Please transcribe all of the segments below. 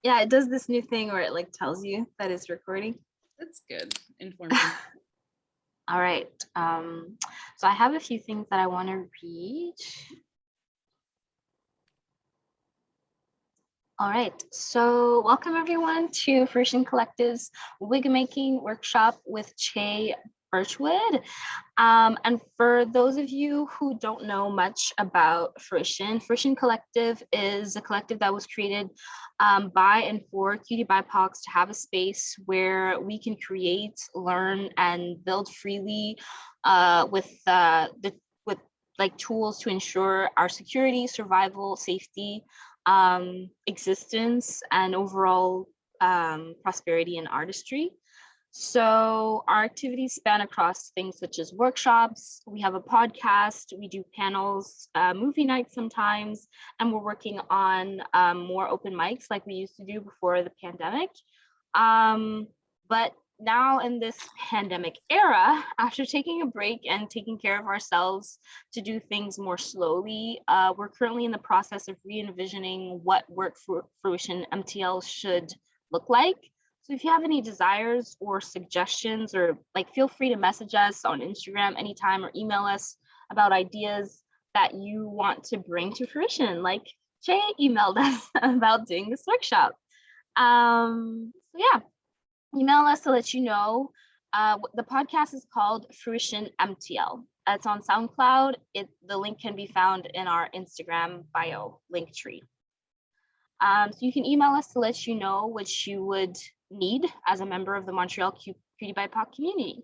Yeah, it does this new thing where it like tells you that it's recording. That's good. Information. All right. So I have a few things that I want to read. All right. So welcome everyone to Fruition Collective's wig making workshop with Che Birchwood. And for those of you who don't know much about Fruition Collective is a collective that was created by and for cutie BIPOCs to have a space where we can create, learn, and build freely with like tools to ensure our security, survival, safety, existence, and overall prosperity and artistry. So our activities span across things such as workshops, we have a podcast, we do panels, movie nights sometimes, and we're working on more open mics like we used to do before the pandemic. But now in this pandemic era, after taking a break and taking care of ourselves to do things more slowly, we're currently in the process of re-envisioning what work for Fruition Mtl should look like. So if you have any desires or suggestions, or like feel free to message us on Instagram anytime or email us about ideas that you want to bring to fruition. Like Jay emailed us about doing this workshop. So yeah, email us to let you know. The podcast is called Fruition Mtl. It's on SoundCloud. The link can be found in our Instagram bio link tree. So you can email us to let you know what you would need as a member of the Montreal Cutie BIPOC community.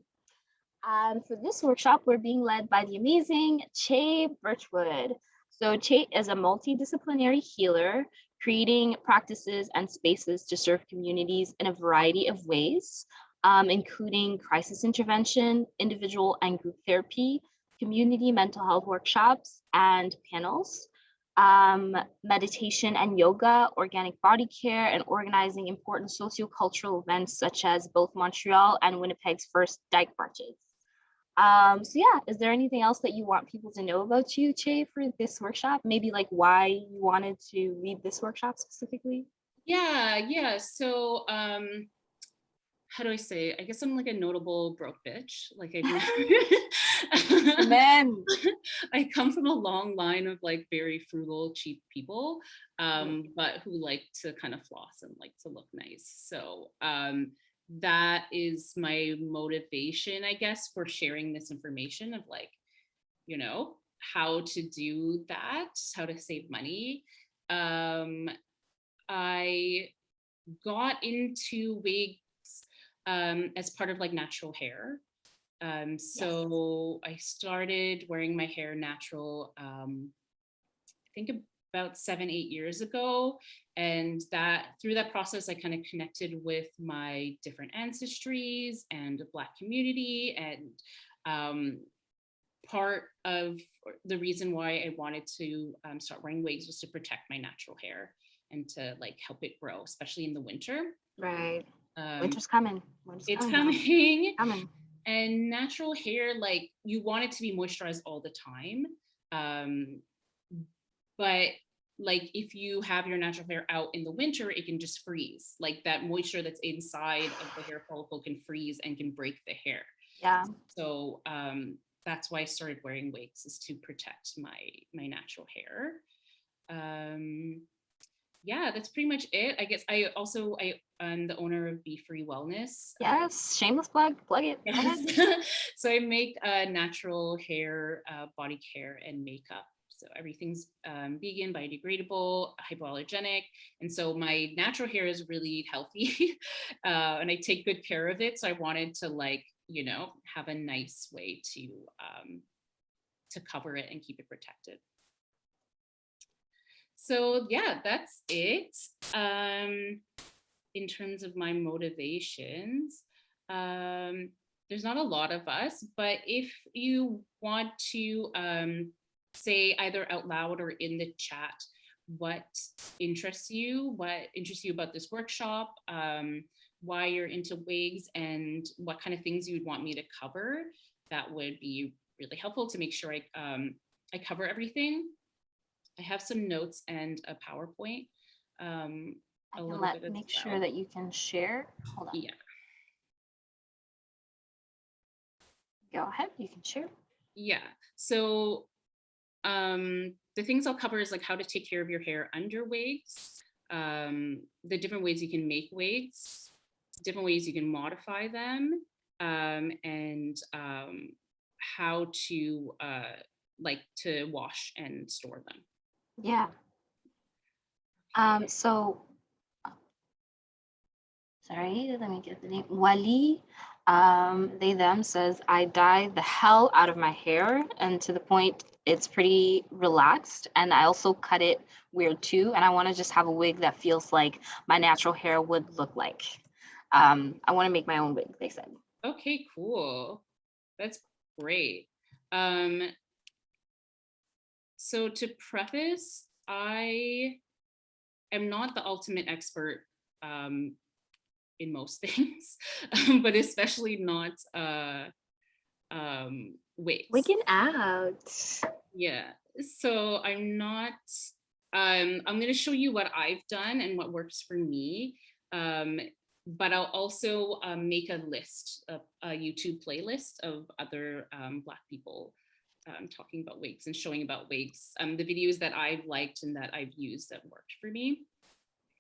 For this workshop, we're being led by the amazing Che Birchwood. So Che is a multidisciplinary healer, creating practices and spaces to serve communities in a variety of ways, including crisis intervention, individual and group therapy, community mental health workshops, and panels, meditation and yoga, organic body care, and organizing important sociocultural events such as both Montreal and Winnipeg's first Dyke Marches. So yeah, is there anything else that you want people to know about you, Che, for this workshop? Maybe like why you wanted to lead this workshop specifically? Yeah. So how do I say? I guess I'm like a notable broke bitch. Like Amen. I come from a long line of like very frugal, cheap people, but who like to kind of floss and like to look nice. So that is my motivation, I guess, for sharing this information of like, you know, how to do that, how to save money. I got into wigs as part of like natural hair. So I started wearing my hair natural, I think about 7, 8 years ago. And that through that process, I kind of connected with my different ancestries and the Black community. And part of the reason why I wanted to start wearing wigs was to protect my natural hair and to like help it grow, especially in the winter. Right. Winter's coming. Winter's It's coming. coming. And natural hair, like you want it to be moisturized all the time. But like if you have your natural hair out in the winter, it can just freeze. Like that moisture that's inside of the hair follicle can freeze and can break the hair. Yeah. So that's why I started wearing wigs, is to protect my natural hair. Yeah, that's pretty much it. I guess I am the owner of Be Free Wellness. Yes, shameless plug it. Yes. So I make natural hair, body care, and makeup. So everything's vegan, biodegradable, hypoallergenic. And so my natural hair is really healthy and I take good care of it. So I wanted to like, you know, have a nice way to cover it and keep it protected. So yeah, that's it. In terms of my motivations, there's not a lot of us, but if you want to say either out loud or in the chat what interests you about this workshop, why you're into wigs, and what kind of things you would want me to cover, that would be really helpful to make sure I cover everything. I have some notes and a PowerPoint. I a can little bit as make sure well. that you can share. Hold on. Yeah. Go ahead. You can share. Yeah. So the things I'll cover is like how to take care of your hair under wigs, the different ways you can make wigs, different ways you can modify them, and how to to wash and store them. Yeah. So sorry, let me get the name. Wali, they them says I dye the hell out of my hair, and to the point it's pretty relaxed, and I also cut it weird too, and I want to just have a wig that feels like my natural hair would look like. I want to make my own wig, they said. Okay, cool. That's great. So to preface, I am not the ultimate expert in most things, but especially not wigs. Wiggin out. Yeah. So I'm not. I'm going to show you what I've done and what works for me. But I'll also make a list, a YouTube playlist of other Black people talking about wigs and showing about wigs. The videos that I've liked and that I've used that worked for me.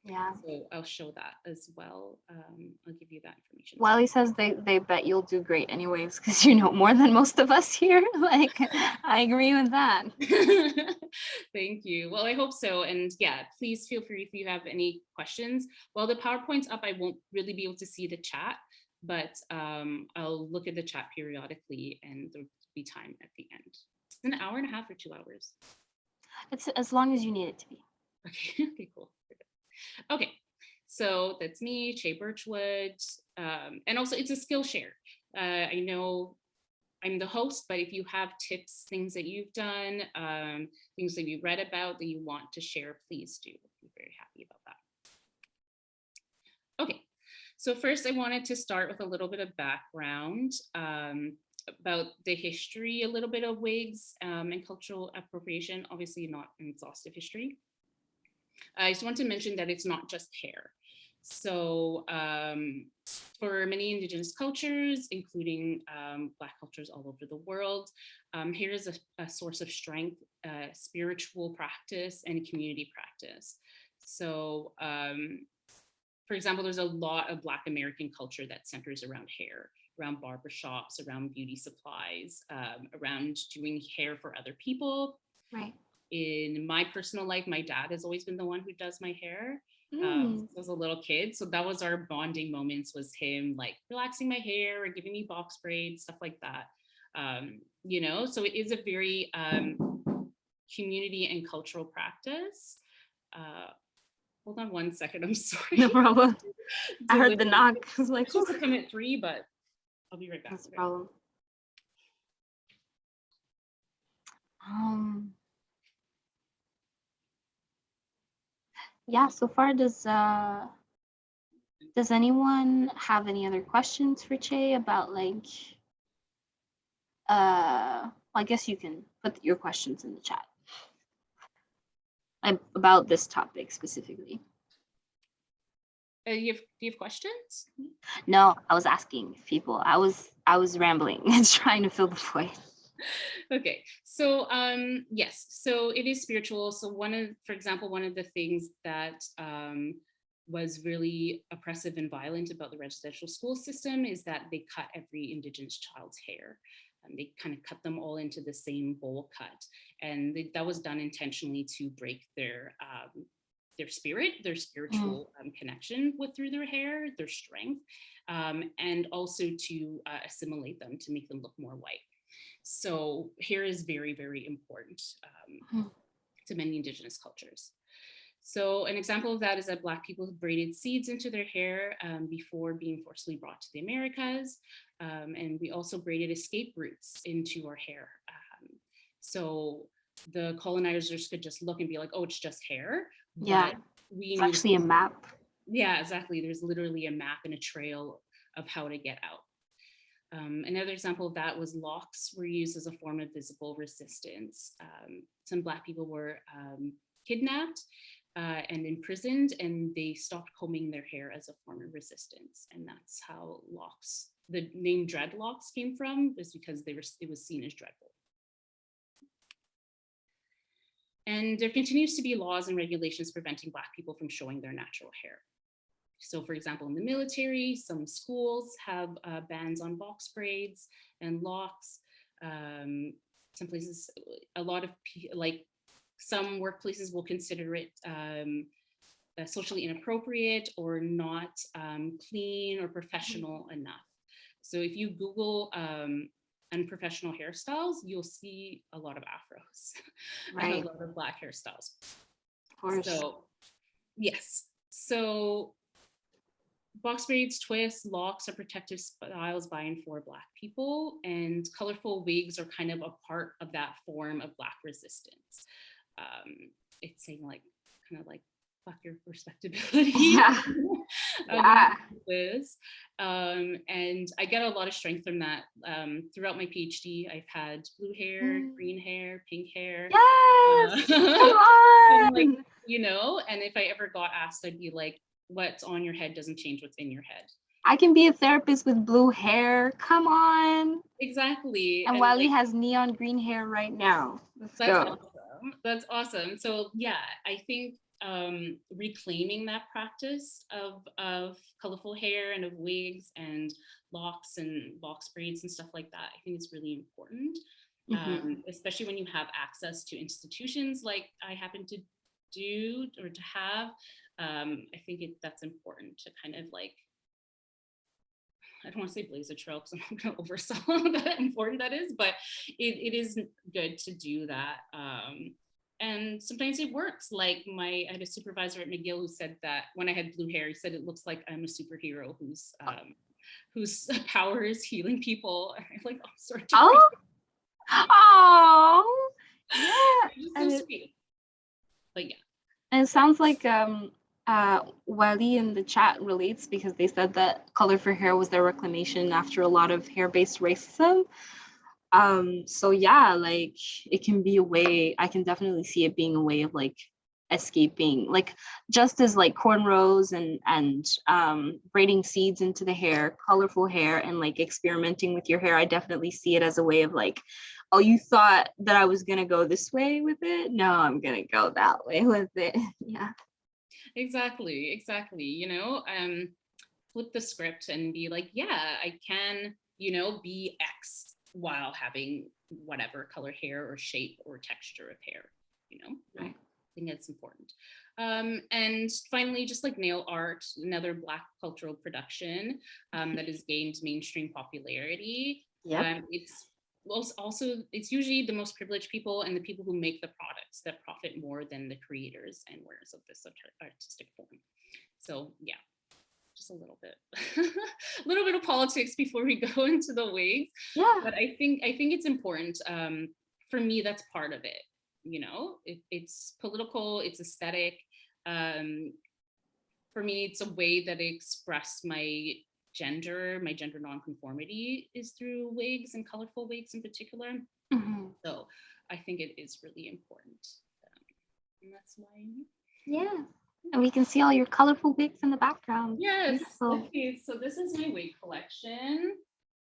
Yeah. So I'll show that as well. I'll give you that information. Wiley says they bet you'll do great anyways, because you know more than most of us here. Like, I agree with that. Thank you. Well, I hope so. And yeah, please feel free if you have any questions. While the PowerPoint's up, I won't really be able to see the chat, but I'll look at the chat periodically and there'll be time at the end. It's an hour and a half or 2 hours. It's as long as you need it to be. Okay, okay, cool. Okay, so that's me, Che Birchwood, and also it's a Skillshare. I know I'm the host, but if you have tips, things that you've done, things that you read about that you want to share, please do. I'm very happy about that. Okay, so first I wanted to start with a little bit of background about the history, a little bit of wigs and cultural appropriation, obviously not an exhaustive history. I just want to mention that it's not just hair. So for many Indigenous cultures, including Black cultures all over the world, hair is a source of strength, spiritual practice, and community practice. So for example, there's a lot of Black American culture that centers around hair, around barbershops, around beauty supplies, around doing hair for other people. Right. In my personal life, my dad has always been the one who does my hair. Since I was a little kid. So that was our bonding moments, was him like relaxing my hair or giving me box braids, stuff like that. You know, so it is a very community and cultural practice. Hold on one second, I'm sorry. No problem. I heard the knock. I was like, supposed to come at 3, but I'll be right back. That's a problem. Yeah, so far does anyone have any other questions for Che about like I guess you can put your questions in the chat about this topic specifically. Do you have questions? No, I was asking people. I was rambling and trying to fill the void. Okay, so yes, so it is spiritual. So for example, one of the things that was really oppressive and violent about the residential school system is that they cut every Indigenous child's hair. They kind of cut them all into the same bowl cut, and that was done intentionally to break their spirit, their spiritual connection through their hair, their strength, and also to assimilate them, to make them look more white. So hair is very, very important to many Indigenous cultures. So an example of that is that Black people braided seeds into their hair before being forcibly brought to the Americas. And we also braided escape routes into our hair. So the colonizers could just look and be like, oh, it's just hair. Yeah, it's actually a map. Yeah, exactly. There's literally a map and a trail of how to get out. Another example of that was locks were used as a form of visible resistance. Some Black people were kidnapped and imprisoned, and they stopped combing their hair as a form of resistance. And that's how locks, the name dreadlocks came from, is because it was seen as dreadful. And there continues to be laws and regulations preventing Black people from showing their natural hair. So for example, in the military, some schools have bans on box braids and locks. Some places, some workplaces will consider it socially inappropriate or not clean or professional enough. So if you Google unprofessional hairstyles, you'll see a lot of afros, Right. and a lot of Black hairstyles. Of course. So yes, so box braids, twists, locks are protective styles by and for Black people, and colorful wigs are kind of a part of that form of Black resistance. It's saying like, kind of like, fuck your respectability. Yeah. And I get a lot of strength from that. Throughout my PhD, I've had blue hair, green hair, pink hair. Yes, come on. Like, you know, and if I ever got asked, I'd be like, what's on your head doesn't change what's in your head. I can be a therapist with blue hair. Come on. Exactly. And Wiley has neon green hair right now. Let's go. Awesome. That's awesome. So yeah, I think reclaiming that practice of colorful hair and of wigs and locks and box braids and stuff like that, I think it's really important, especially when you have access to institutions like I happen to do or to have. I think that's important to kind of like, I don't want to say blaze a trail because I'm not going to oversell how important that is, but it is good to do that. And sometimes it works. Like I had a supervisor at McGill who said that when I had blue hair, he said, it looks like I'm a superhero whose power is healing people. And I'm like, oh, sorry. Oh, yeah. It's so sweet. But yeah. And it sounds like Wally in the chat relates, because they said that color for hair was their reclamation after a lot of hair-based racism. So yeah, like it can be a way, I can definitely see it being a way of like escaping, like just as like cornrows and braiding seeds into the hair, colorful hair, and like experimenting with your hair. I definitely see it as a way of like, oh, you thought that I was gonna go this way with it? No, I'm gonna go that way with it. Yeah. Exactly. You know, flip the script and be like, yeah, I can, you know, be X while having whatever color hair or shape or texture of hair, you know. Right. I think that's important. And finally, just like nail art, another Black cultural production that has gained mainstream popularity. Yeah. It's also, it's usually the most privileged people and the people who make the products that profit more than the creators and wearers of this artistic form. So yeah, just a little bit of politics before we go into the wigs. Yeah. But I think it's important. For me, that's part of it. You know, it's political, it's aesthetic. For me, it's a way that I express my gender non-conformity is through wigs and colorful wigs in particular. So I think it is really important. And that's why. Yeah. And we can see all your colorful wigs in the background. Yes. Beautiful. Okay, so this is my wig collection.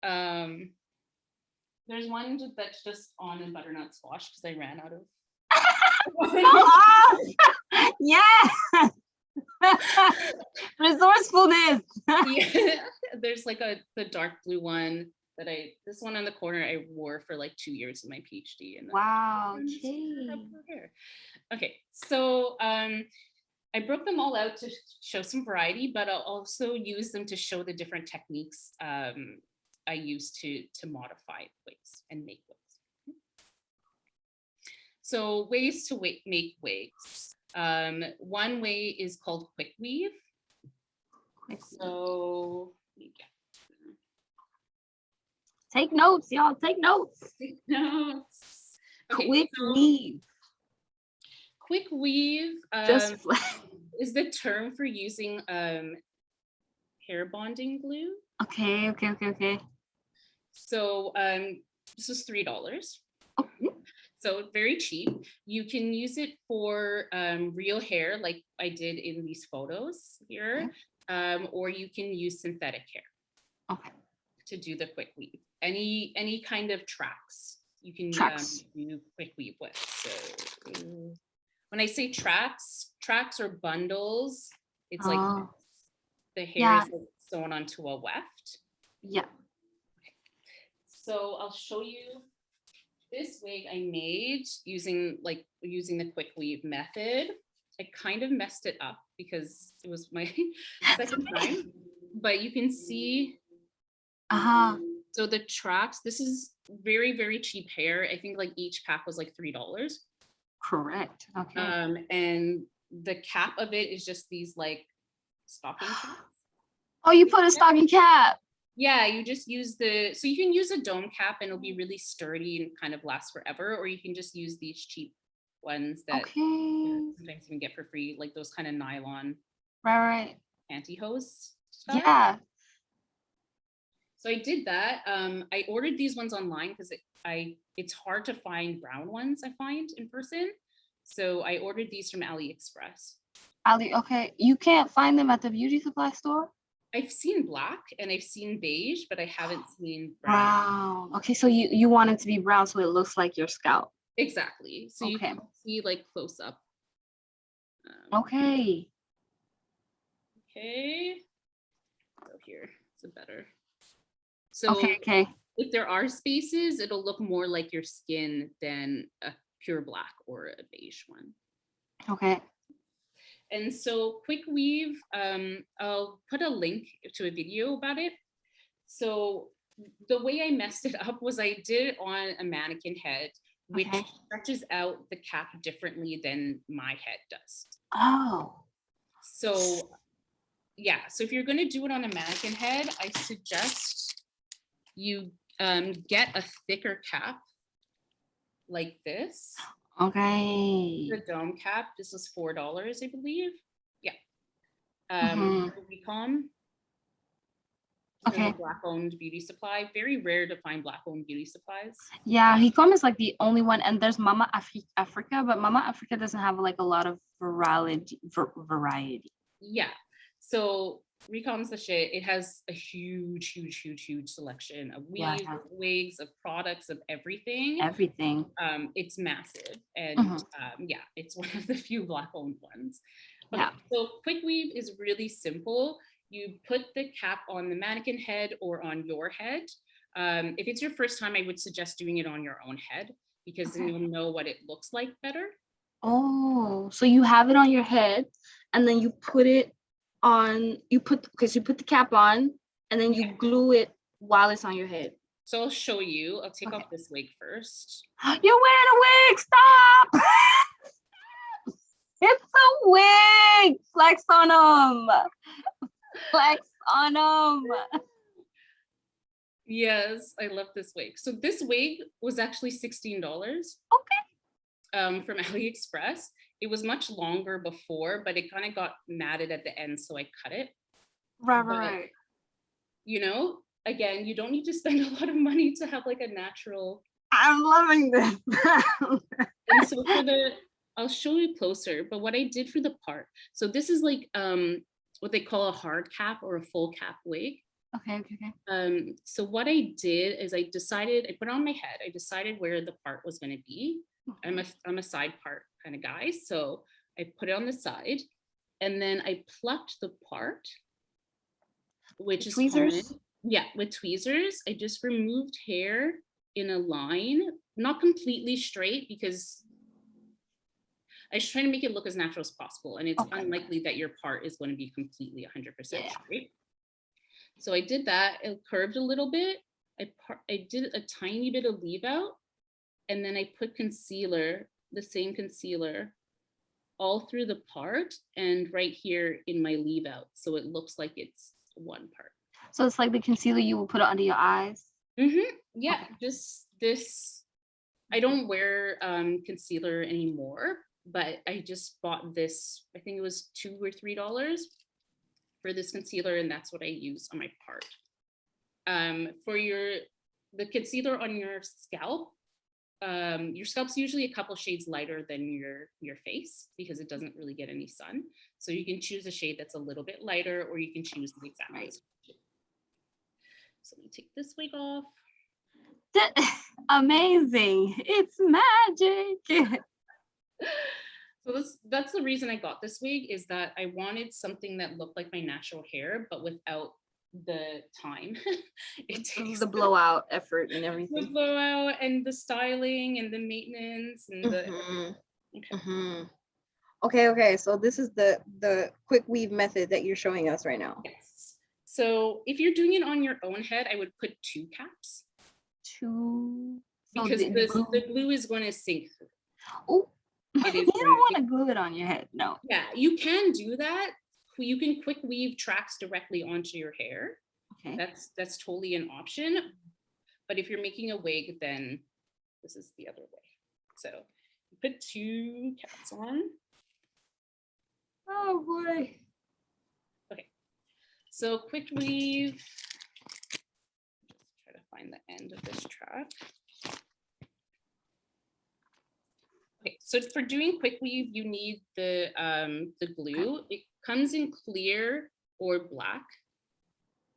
There's one that's just on in butternut squash because I ran out of. Yeah. Resourcefulness. Yeah. There's like the dark blue one that this one on the corner I wore for like 2 years of my PhD. And wow. Okay, so I broke them all out to show some variety, but I'll also use them to show the different techniques I use to modify wigs and make wigs. So ways to make wigs. One way is called quick weave. So take notes, y'all. Take notes. Take notes. Okay, quick weave. Quick weave is the term for using hair bonding glue. Okay. So this was $3. Okay. So very cheap. You can use it for real hair, like I did in these photos here, or you can use synthetic hair. Okay. To do the quick weave. Any kind of tracks you can do quick weave with. So when I say tracks or bundles, it's like the hair is sewn onto a weft. Yeah. Okay. So I'll show you this wig I made using the quick weave method. I kind of messed it up because it was my second time, but you can see. So the tracks, this is very, very cheap hair. I think like each pack was like $3. Correct. Okay. And the cap of it is just these like stocking caps. Oh, you put a stocking cap. Yeah, you just use so you can use a dome cap and it'll be really sturdy and kind of last forever, or you can just use these cheap ones that sometimes you can get for free, like those kind of nylon pantyhose stuff. Yeah. So I did that. I ordered these ones online because it's hard to find brown ones, I find, in person. So I ordered these from AliExpress. Okay. You can't find them at the beauty supply store? I've seen black and I've seen beige, but I haven't seen brown. Okay, so you want it to be brown so it looks like your scalp. Exactly. So you can see like close up. Okay. Okay. Go here. It's better. So okay. If there are spaces, it'll look more like your skin than a pure black or a beige one. Okay. And so quick weave, I'll put a link to a video about it. So the way I messed it up was I did it on a mannequin head, which stretches out the cap differently than my head does. Oh. So yeah, so if you're going to do it on a mannequin head, I suggest you get a thicker cap like this. Okay. The dome cap, this was $4, I believe. Yeah. Recon. Okay. Black-owned beauty supply. Very rare to find Black-owned beauty supplies. Yeah, Hicom is like the only one, and there's Mama Africa, but Mama Africa doesn't have like a lot of variety. Yeah. So Recom's the shit. It has a huge selection of weaves, of wigs, of products, of everything. Everything. It's massive, and yeah, it's one of the few Black-owned ones. Okay, yeah. So quick weave is really simple. You put the cap on the mannequin head or on your head. If it's your first time, I would suggest doing it on your own head because then you'll know what it looks like better. Oh, so you have it on your head, and then you put it on. You put the cap on, and then you glue it while it's on your head. So I'll show you. I'll take off this wig first. You're wearing a wig. Stop. It's a wig. Flex on them. Flex on them. Yes, I love this wig. So this wig was actually $16. From AliExpress. It was much longer before, but it kind of got matted at the end, so I cut it. Right. You know, again, you don't need to spend a lot of money to have like a natural. I'm loving this. And so I'll show you closer, but what I did for the part, so this is like what they call a hard cap or a full cap wig. Okay. So what I did is I put it on my head. I decided where the part was going to be. I'm a side part kind of guy. So I put it on the side and then I plucked the part, which is tweezers. Yeah, with tweezers. I just removed hair in a line, not completely straight because I was trying to make it look as natural as possible. And it's unlikely that your part is going to be completely 100% straight. So I did that. It curved a little bit. I did a tiny bit of leave out. And then I put concealer, the same concealer, all through the part and right here in my leave out. So it looks like it's one part. So it's like the concealer you will put it under your eyes? Yeah, just this. I don't wear concealer anymore, but I just bought this, I think it was $2 or $3 for this concealer, and that's what I use on my part. For the concealer on your scalp, your scalp's usually a couple shades lighter than your face because it doesn't really get any sun. So you can choose a shade that's a little bit lighter, or you can choose the exact right. So let me take this wig off. Amazing. It's magic. So that's the reason I got this wig, is that I wanted something that looked like my natural hair, but without the time it takes, the blowout effort and everything. The blowout and the styling and the maintenance and the okay. So this is the quick weave method that you're showing us right now. Yes. So if you're doing it on your own head, I would put 2 caps. 2. Because the glue is going to sink through. Oh, you don't want to glue it on your head. No. Yeah, you can do that. You can quick weave tracks directly onto your hair. Okay. That's totally an option. But if you're making a wig, then this is the other way. So you put 2 caps on. Oh boy. Okay. So quick weave. Just try to find the end of this track. Okay, so for doing quick weave, you need the glue. It comes in clear or black.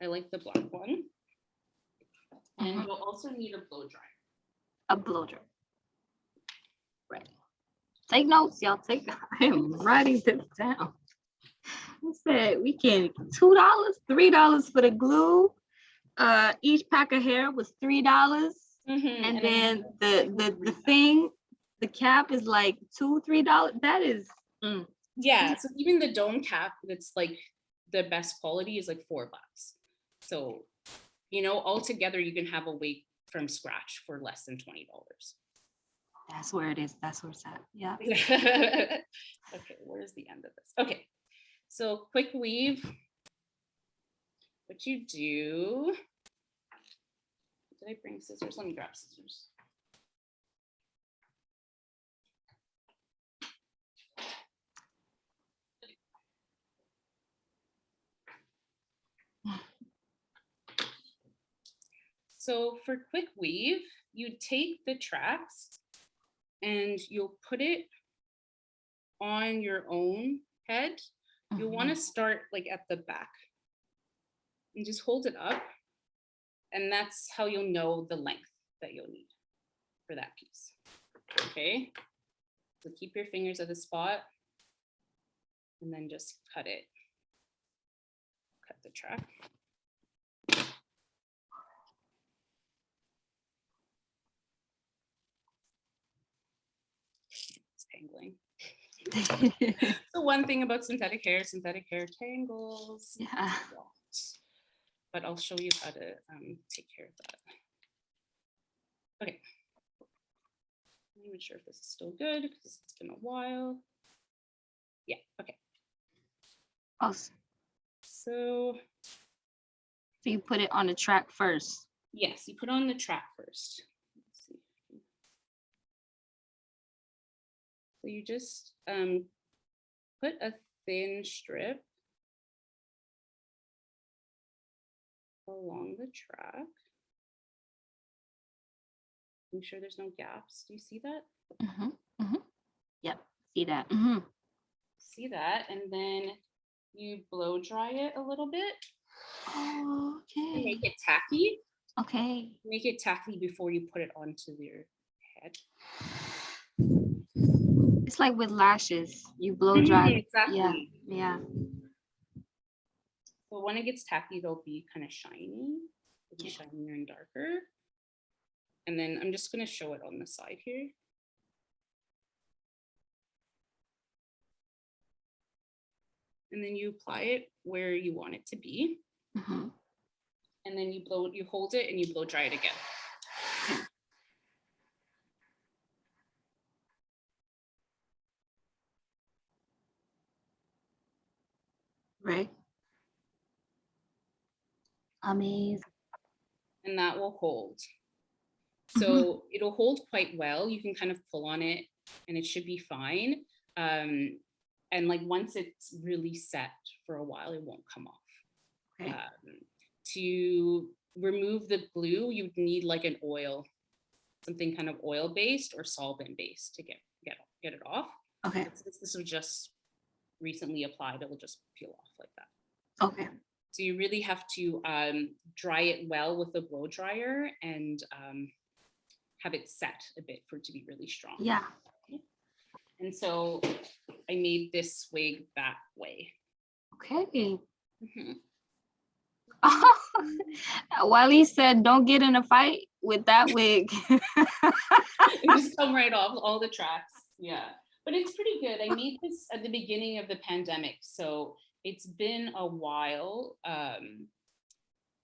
I like the black one. And you'll also need a blow dryer. A blow dryer. Right. Take notes, y'all. I am writing this down. I said we can $2, $3 for the glue. Each pack of hair was $3. And then the thing, the cap is like $2, $3. That is yeah. So even the dome cap that's like the best quality is like $4. So, you know, altogether you can have a wig from scratch for less than $20. That's where it is. That's where it's at. Yeah. Okay, where's the end of this? Okay, so quick weave. What you do? Did I bring scissors? Let me grab scissors. So for quick weave, you take the tracks and you'll put it on your own head. You'll want to start like at the back and just hold it up. And that's how you'll know the length that you'll need for that piece. Okay, so keep your fingers at the spot and then just cut it. Cut the track. It's tangling. The one thing about synthetic hair tangles. Yeah. But I'll show you how to take care of that. Okay. I'm not even sure if this is still good because it's been a while. Yeah, okay. Awesome. So you put it on the track first. Yes, you put on the track first. Let's see. So you just put a thin strip along the track. Make sure there's no gaps. Do you see that? Yep, see that. See that, and then you blow dry it a little bit. Oh, okay. And make it tacky. Okay. Make it tacky before you put it onto your head. It's like with lashes. You blow dry. Exactly. Yeah. So when it gets tacky, they'll be kind of shiny. It'll be shinier and darker. And then I'm just going to show it on the side here. And then you apply it where you want it to be. And then you hold it and you blow dry it again. Right. Amazing. And that will hold. So it'll hold quite well. You can kind of pull on it and it should be fine. And like once it's really set for a while, it won't come off. Okay. To remove the glue, you need like an oil something kind of oil-based or solvent-based to get it off. Okay. This was just recently applied. It will just peel off like that. Okay. So you really have to dry it well with a blow dryer and have it set a bit for it to be really strong. Yeah. And so I made this wig that way. Okay. Mm-hmm. Wally said, "Don't get in a fight with that wig." It just come right off all the tracks. Yeah, but it's pretty good. I made this at the beginning of the pandemic, so it's been a while.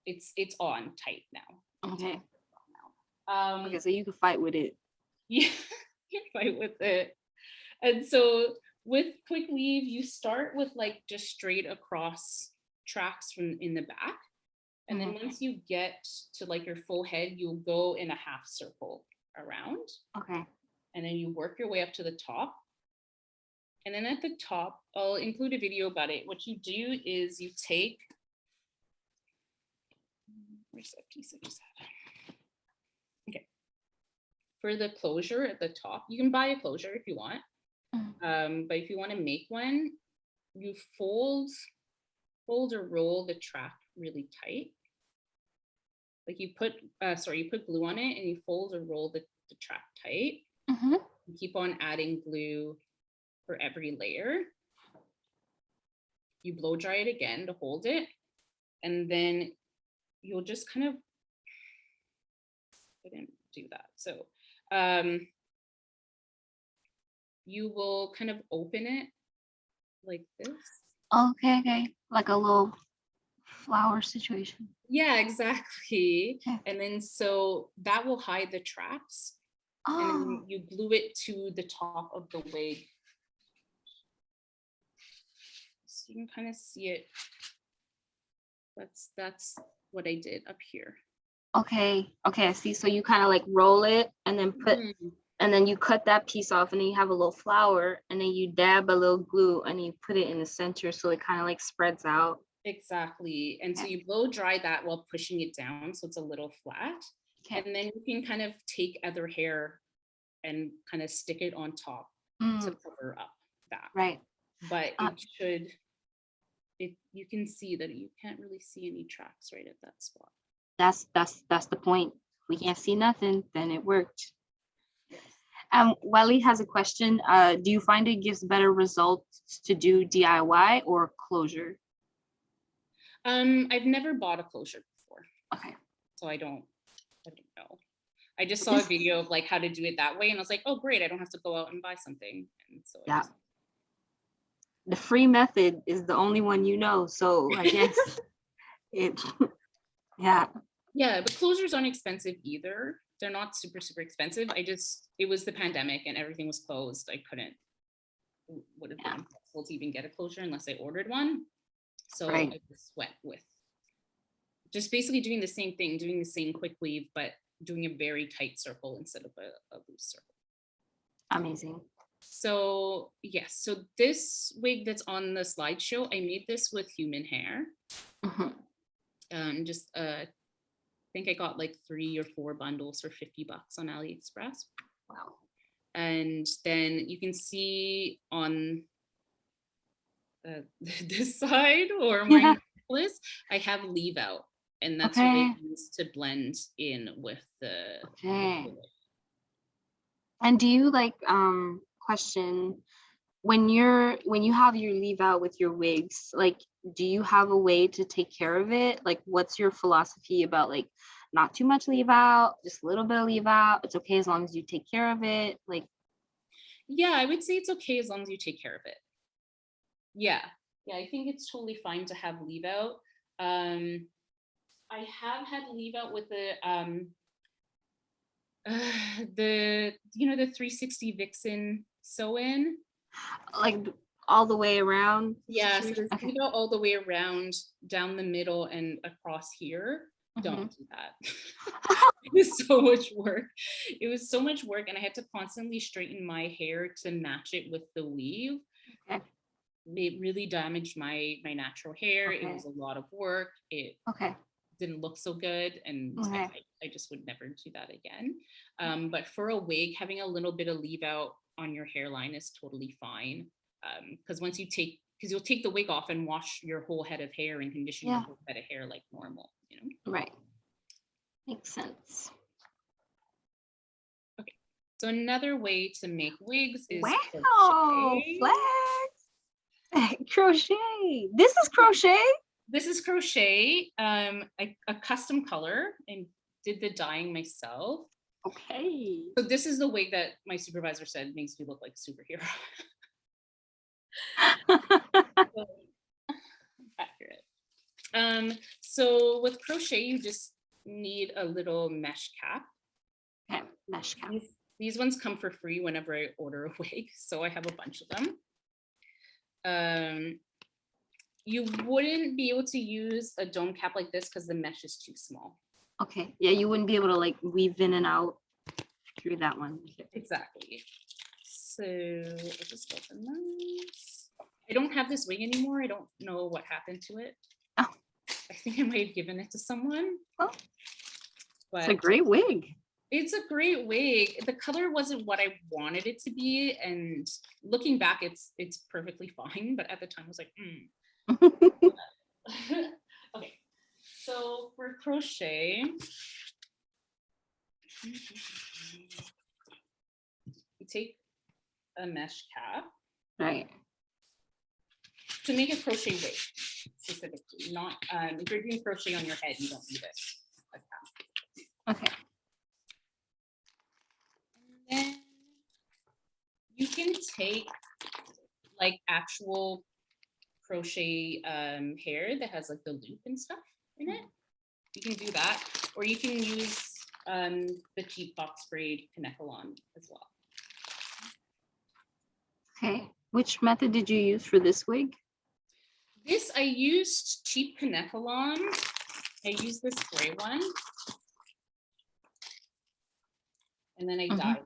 It's on tight now. Okay. Okay, Okay, so you can fight with it. Yeah, you can fight with it. And so with quick weave, you start with like just straight across tracks from in the back. And then once you get to like your full head, you'll go in a half circle around. Okay. And then you work your way up to the top. And then at the top, I'll include a video about it. What you do is you take, where's that piece I just had? Okay. For the closure at the top, you can buy a closure if you want. But if you want to make one, you fold or roll the track really tight. Like you put glue on it and you fold or roll the track tight. You keep on adding glue for every layer. You blow dry it again to hold it. And then you'll just kind of, I didn't do that. So you will kind of open it like this. Okay. Like a little flower situation. Yeah, exactly. Okay. And then so that will hide the tracks. Oh. And then you glue it to the top of the wig. So you can kind of see it. That's what I did up here. Okay, I see. So you kind of like roll it and then put, and then you cut that piece off and then you have a little flower and then you dab a little glue and you put it in the center so it kind of like spreads out. Exactly. And so you blow dry that while pushing it down so it's a little flat. Okay. And then you can kind of take other hair and kind of stick it on top to cover up that. Right. But you can see that you can't really see any tracks right at that spot. That's the point. We can't see nothing, then it worked. Yes. Wally has a question. Do you find it gives better results to do DIY or closure? I've never bought a closure before. Okay. So I don't know. I just saw a video of like how to do it that way and I was like, oh great, I don't have to go out and buy something. And so yeah. The free method is the only one you know. So I guess it yeah. Yeah, but closures aren't expensive either. They're not super expensive. It was the pandemic and everything was closed. I would have been impossible to even get a closure unless I ordered one. So I just went with just basically doing the same thing, doing the same quick weave, but doing a very tight circle instead of a loose circle. Amazing. So yes, so this wig that's on the slideshow, I made this with human hair. I think I got like 3 or 4 bundles for $50 on AliExpress. Wow. And then you can see on this side or my necklace, I have leave out. And that's what I use to blend in with the And do you like question when you have your leave out with your wigs, like do you have a way to take care of it? Like what's your philosophy about like not too much leave out, just a little bit of leave out? It's okay as long as you take care of it. Like yeah, I would say it's okay as long as you take care of it. Yeah, I think it's totally fine to have leave out. I have had leave out with the 360 Vixen sew-in. Like all the way around? Yeah, so there's leave out all the way around, down the middle and across here. Don't do that. It was so much work. It was so much work and I had to constantly straighten my hair to match it with the weave. Okay. It really damaged my natural hair. It was a lot of work. didn't look so good, and Okay. I just would never do that again. But for a wig, having a little bit of leave out on your hairline is totally fine. Because once you take, because you'll take the wig off and wash your whole head of hair and condition your Yeah. whole head of hair like normal, you know? Right. Makes sense. Okay. So another way to make wigs is Wow, crochet. flex. Crochet. This is crochet. This is crochet, a custom color, and did the dyeing myself. Okay. So this is the wig that my supervisor said makes me look like a superhero. So, accurate. So with crochet, you just need a little mesh cap. Okay, mesh cap. These ones come for free whenever I order a wig, so I have a bunch of them. You wouldn't be able to use a dome cap like this because the mesh is too small. Okay, yeah, you wouldn't be able to like weave in and out through that one. Exactly. So I'll just open this. I don't have this wig anymore. I don't know what happened to it. Oh. I think I might have given it to someone. Oh, but it's a great wig. It's a great wig. The color wasn't what I wanted it to be, and looking back, it's perfectly fine. But at the time, I was like, Okay, so for crochet, you take a mesh cap. Right. To make a crochet wig, specifically, not if you're doing crochet on your head, you don't need it. Okay. And then you can take like actual crochet hair that has like the loop and stuff in it. You can do that, or you can use the cheap box braid Kanekalon as well. Okay. Which method did you use for this wig? This, I used cheap Kanekalon. I used this gray one. And then I dyed it,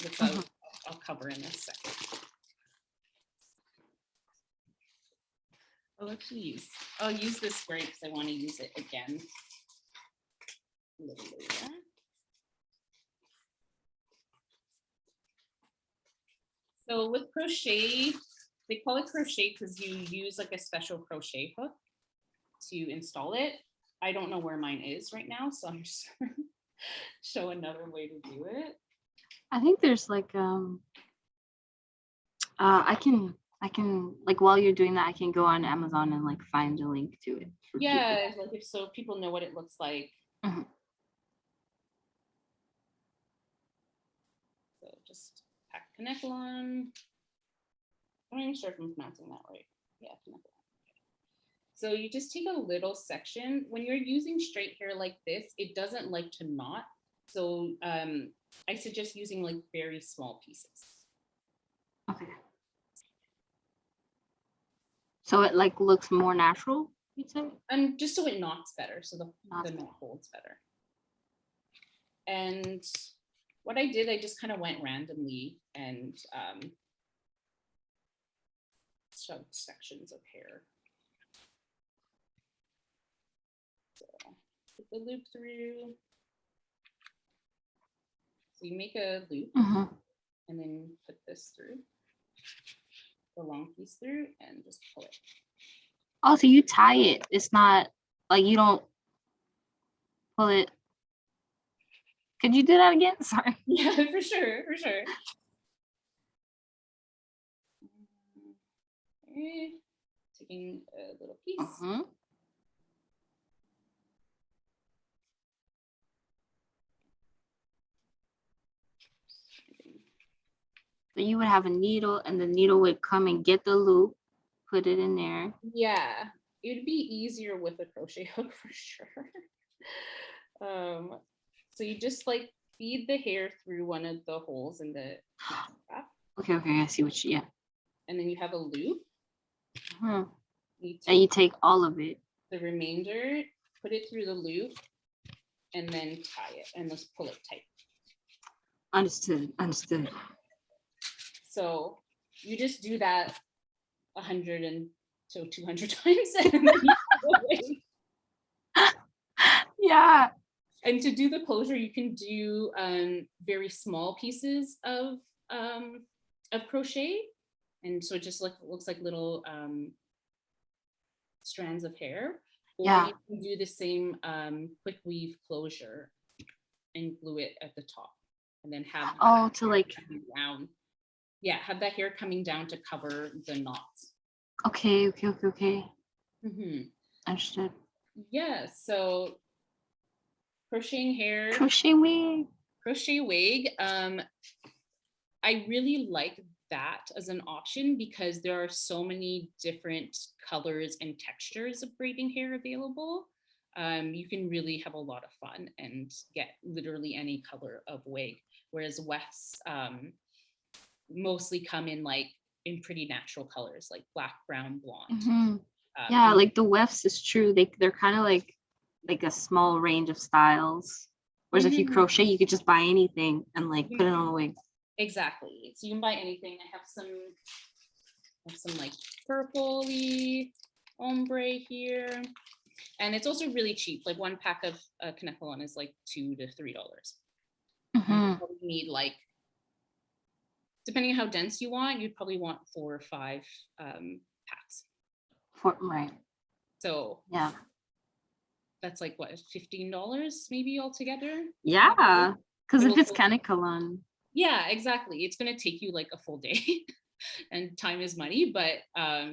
which I'll cover in a second. I'll use this gray because I want to use it again a little later. So with crochet, they call it crochet because you use like a special crochet hook to install it. I don't know where mine is right now, so I'm just gonna show another way to do it. I think there's like I can like while you're doing that, I can go on Amazon and like find a link to it. Yeah, like if so people know what it looks like. So just pack Kanekalon. I'm not even sure if I'm pronouncing that right. Yeah, Kanekalon. So you just take a little section. When you're using straight hair like this, it doesn't like to knot. So I suggest using like very small pieces. Okay. So it like looks more natural, you'd say? Just so it knots better, so the knot holds better. And what I did, I just kind of went randomly and shoved sections of hair. So put the loop through. So you make a loop and then put this through, the long piece through, and just pull it. Oh, so you tie it. It's not like you don't pull it. Could you do that again? Sorry. Yeah, for sure, for sure. Okay. Taking a little piece. So you would have a needle and the needle would come and get the loop, put it in there. Yeah, it would be easier with a crochet hook for sure. So you just like feed the hair through one of the holes in the wrap. Okay, I see what you, And then you have a loop. And you take all of it. The remainder, put it through the loop, and then tie it, and just pull it tight. Understood. So you just do that 100 and so 200 times. And then you Yeah. And to do the closure, you can do very small pieces of crochet. And so it just looks like little strands of hair. Or Yeah. you can do the same quick weave closure and glue it at the top. And then have to like down. Yeah, have that hair coming down to cover the knots. Okay. Mm-hmm. Understood. Yeah, so crocheting hair. Crochet wig. Crochet wig. I really like that as an option because there are so many different colors and textures of braiding hair available. You can really have a lot of fun and get literally any color of wig, whereas wefts mostly come in pretty natural colors like black, brown, blonde. Mm-hmm. Yeah, like the wefts is true. They're kind of like a small range of styles. Whereas if you crochet, you could just buy anything and like put it on a wig. Exactly. So you can buy anything. I have some like purpley ombre here. And it's also really cheap. Like one pack of Kanekalon is like $2 to $3. Mm-hmm. You probably need depending on how dense you want, you'd probably want 4 or 5 packs. Right. So yeah, that's like what, $15 maybe altogether? Yeah, because if it's Kanekalon. Yeah, exactly. It's gonna take you like a full day, and time is money. But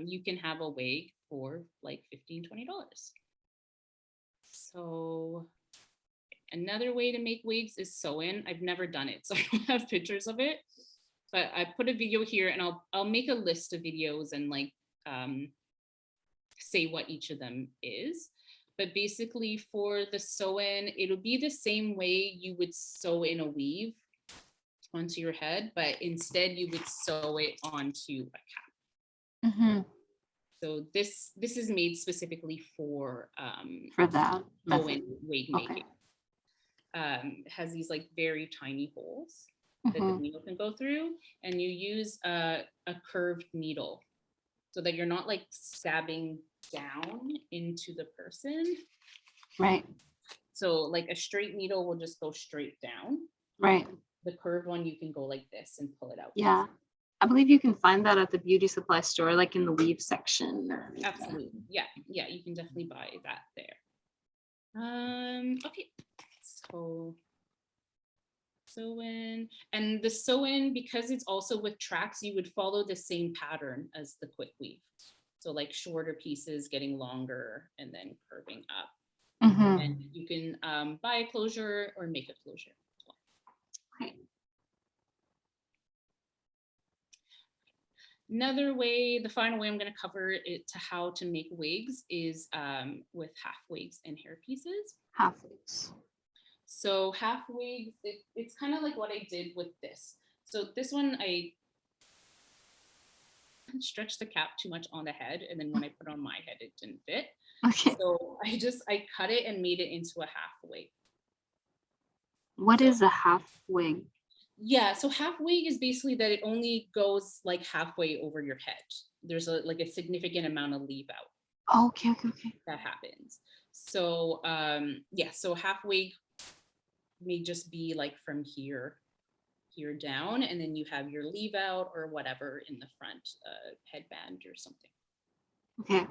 you can have a wig for like $15, $20. So another way to make wigs is sew in. I've never done it, so I don't have pictures of it. But I put a video here, and I'll make a list of videos and like say what each of them is. But basically, for the sew in, it'll be the same way you would sew in a weave onto your head, but instead you would sew it onto a cap. Mm-hmm. So this is made specifically for that sew-in wig making. Okay. It has these like very tiny holes that the needle can go through, and you use a curved needle so that you're not like stabbing down into the person. Right. So like a straight needle will just go straight down. Right. The curved one, you can go like this and pull it out. Yeah. I believe you can find that at the beauty supply store, like in the weave section. Absolutely. Yeah, you can definitely buy that there. Okay, so sew-in, and the sew-in, because it's also with tracks, you would follow the same pattern as the quick weave. So like shorter pieces getting longer and then curving up. And you can buy a closure or make a closure as well. Right. Another way, the final way I'm going to cover it to how to make wigs is with half wigs and hair pieces. Half wigs. So half wigs, it's kind of like what I did with this. So this one, I stretched the cap too much on the head, and then when I put it on my head, it didn't fit. Okay. So I cut it and made it into a half wig. What is a half wig? Yeah, so half wig is basically that it only goes like halfway over your head. There's a significant amount of leave out. Oh, okay. That happens. So so half wig may just be like from here down, and then you have your leave out or whatever in the front, headband or something. Okay.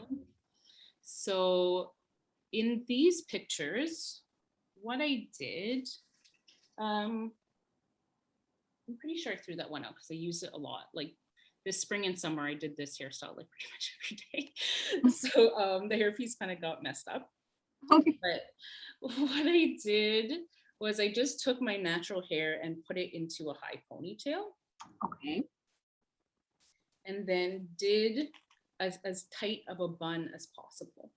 So in these pictures, what I did, I'm pretty sure I threw that one out because I use it a lot. Like this spring and summer, I did this hairstyle like pretty much every day. So the hairpiece kind of got messed up. Okay. But what I did was I just took my natural hair and put it into a high ponytail. Okay. And then did as tight of a bun as possible.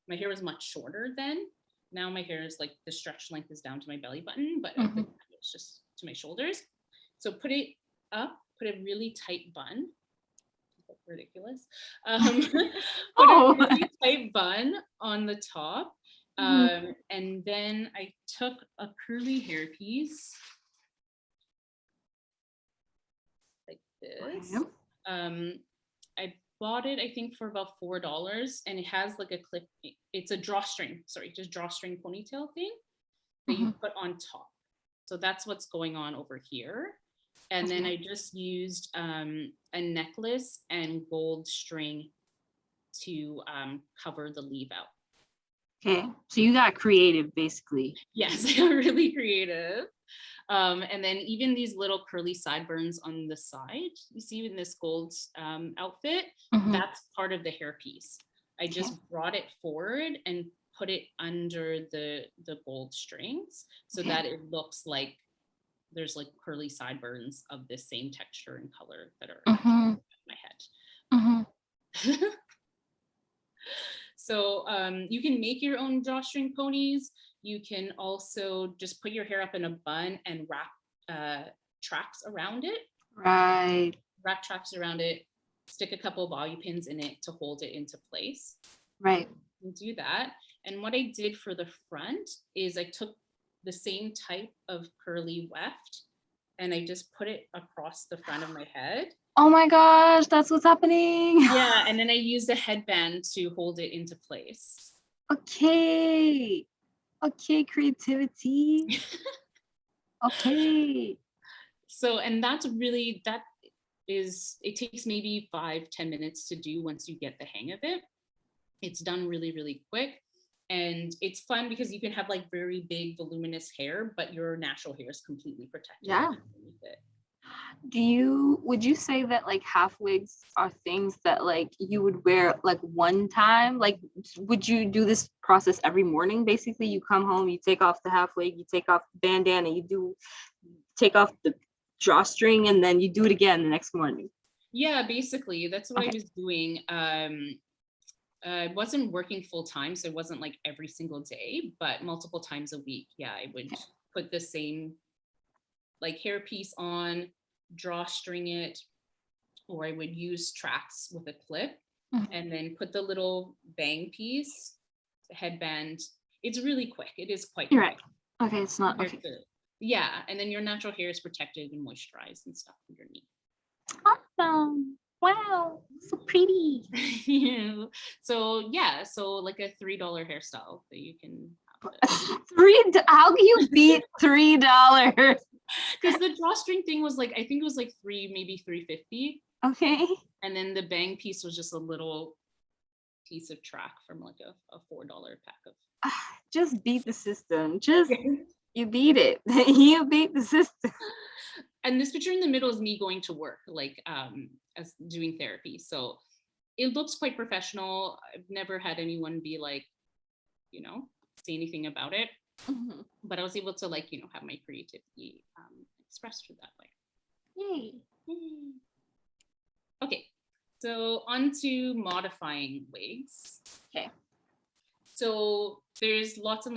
My hair was much shorter then. Now my hair is like the stretch length is down to my belly button, but at the time it's just to my shoulders. So put it up, put a really tight bun. Ridiculous. Put a really tight bun on the top. And then I took a curly hairpiece like this. I bought it, I think, for about $4, and it has like a clip. It's a drawstring, sorry, just drawstring ponytail thing that you put on top. So that's what's going on over here. And then I just used a necklace and gold string to cover the leave out. Okay, so you got creative, basically. Yes, I got really creative. And then even these little curly sideburns on the side, you see in this gold outfit, that's part of the hairpiece. I just brought it forward and put it under the gold strings so that it looks like there's like curly sideburns of the same texture and color that are in my head. So you can make your own drawstring ponies. You can also just put your hair up in a bun and wrap tracks around it. Right. Wrap tracks around it, stick a couple of bobby pins in it to hold it into place. Right. And do that. And what I did for the front is I took the same type of curly weft and I just put it across the front of my head. Oh my gosh, that's what's happening. Yeah, and then I used a headband to hold it into place. Okay. Okay, creativity. Okay. So, and that's really, it takes maybe 5-10 minutes to do once you get the hang of it. It's done really, really quick. And it's fun because you can have like very big voluminous hair, but your natural hair is completely protected. Yeah. Would you say that like half wigs are things that like you would wear like one time? Like, would you do this process every morning? Basically, you come home, you take off the half wig, you take off the bandana, take off the drawstring, and then you do it again the next morning. Yeah, basically, that's what I was doing. I wasn't working full time, so it wasn't like every single day, but multiple times a week. Yeah, I would put the same like hairpiece on, drawstring it, or I would use tracks with a clip and then put the little bang piece, the headband. It's really quick. It is quite quick. Right. Okay, it's not okay. Yeah, and then your natural hair is protected and moisturized and stuff underneath. Awesome. Wow, so pretty. So yeah, so like a $3 hairstyle that you can How do you beat $3? Because the drawstring thing was like, I think it was like maybe $3.50. Okay. And then the bang piece was just a little piece of track from like a $4 pack of. Just beat the system. You beat it. You beat the system. And this picture in the middle is me going to work, like as doing therapy. So it looks quite professional. I've never had anyone be like, say anything about it. But I was able to like, have my creativity expressed through that way. Yay. Okay, so on to modifying wigs. Okay. So there's lots of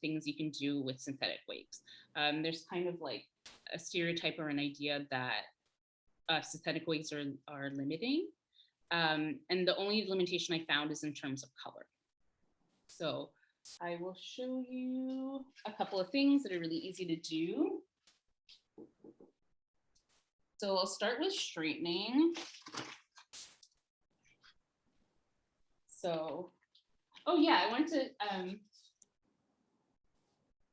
things you can do with synthetic wigs. There's kind of like a stereotype or an idea that synthetic wigs are limiting. And the only limitation I found is in terms of color. So I will show you a couple of things that are really easy to do. So I'll start with straightening. So, oh yeah, I want to,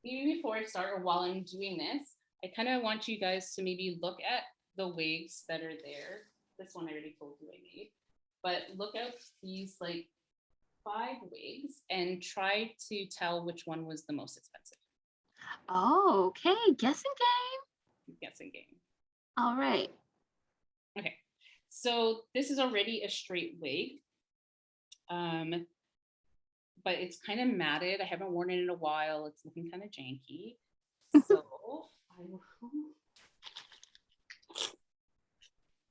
maybe before I start or while I'm doing this, I kind of want you guys to maybe look at the wigs that are there. This one I already told you I made, but look at these like 5 wigs and try to tell which one was the most expensive. Oh, okay. Guessing game. Guessing game. All right. Okay. So this is already a straight wig. But it's kind of matted. I haven't worn it in a while. It's looking kind of janky. So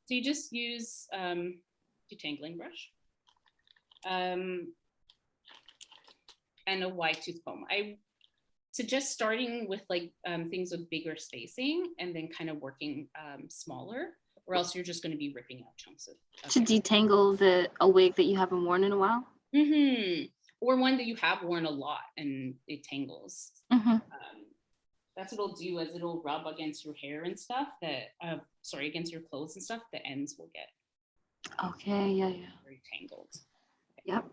you just use detangling brush. And a wide tooth comb. I suggest starting with like things with bigger spacing and then kind of working smaller, or else you're just going to be ripping out chunks of to detangle a wig that you haven't worn in a while. Or one that you have worn a lot and it tangles. That's what it'll do, is it'll rub against your hair and stuff against your clothes and stuff, the ends will get Okay, yeah, yeah. Very tangled. Yep.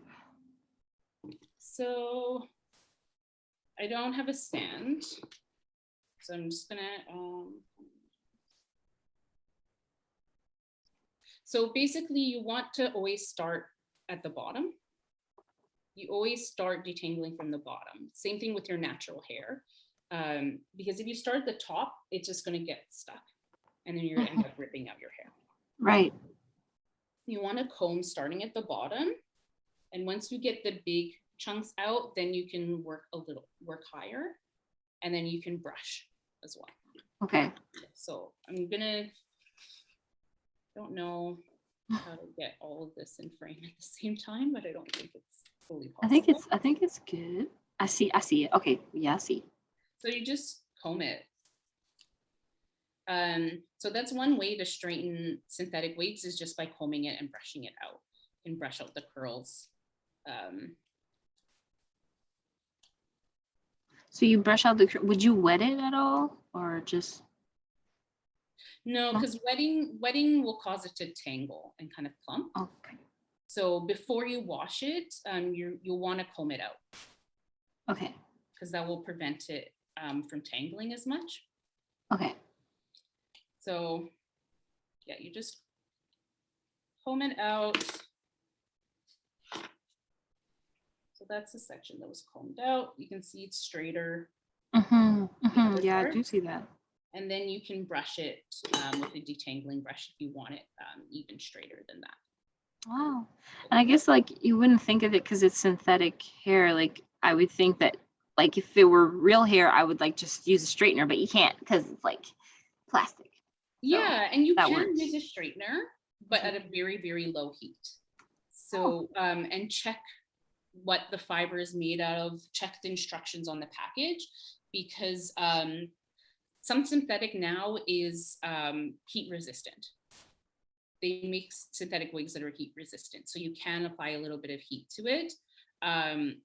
So I don't have a stand. So I'm just gonna, so basically you want to always start at the bottom. You always start detangling from the bottom. Same thing with your natural hair. Because if you start at the top, it's just gonna get stuck and then you're gonna end up ripping out your hair. Right. You want to comb starting at the bottom. And once you get the big chunks out, then you can work higher, and then you can brush as well. Okay. So I'm gonna, don't know how to get all of this in frame at the same time, but I don't think it's fully possible. I think it's good. I see it. Okay, yeah, I see. So you just comb it. So that's one way to straighten synthetic wigs, is just by combing it and brushing it out. You can brush out the curls. So you brush out the, would you wet it at all or just? No, because wetting will cause it to tangle and kind of clump. Okay. So before you wash it, you'll want to comb it out. Okay. Because that will prevent it from tangling as much. Okay. So yeah, you just comb it out. So that's the section that was combed out. You can see it's straighter. Yeah, I do see that. And then you can brush it with a detangling brush if you want it even straighter than that. Wow. And I guess like you wouldn't think of it because it's synthetic hair. Like I would think that like if it were real hair, I would like just use a straightener, but you can't because it's like plastic. Yeah, and you can works. use a straightener, but at a very, very low heat. So, and check what the fiber is made out of, check the instructions on the package, because some synthetic now is heat resistant. They make synthetic wigs that are heat resistant. So you can apply a little bit of heat to it. And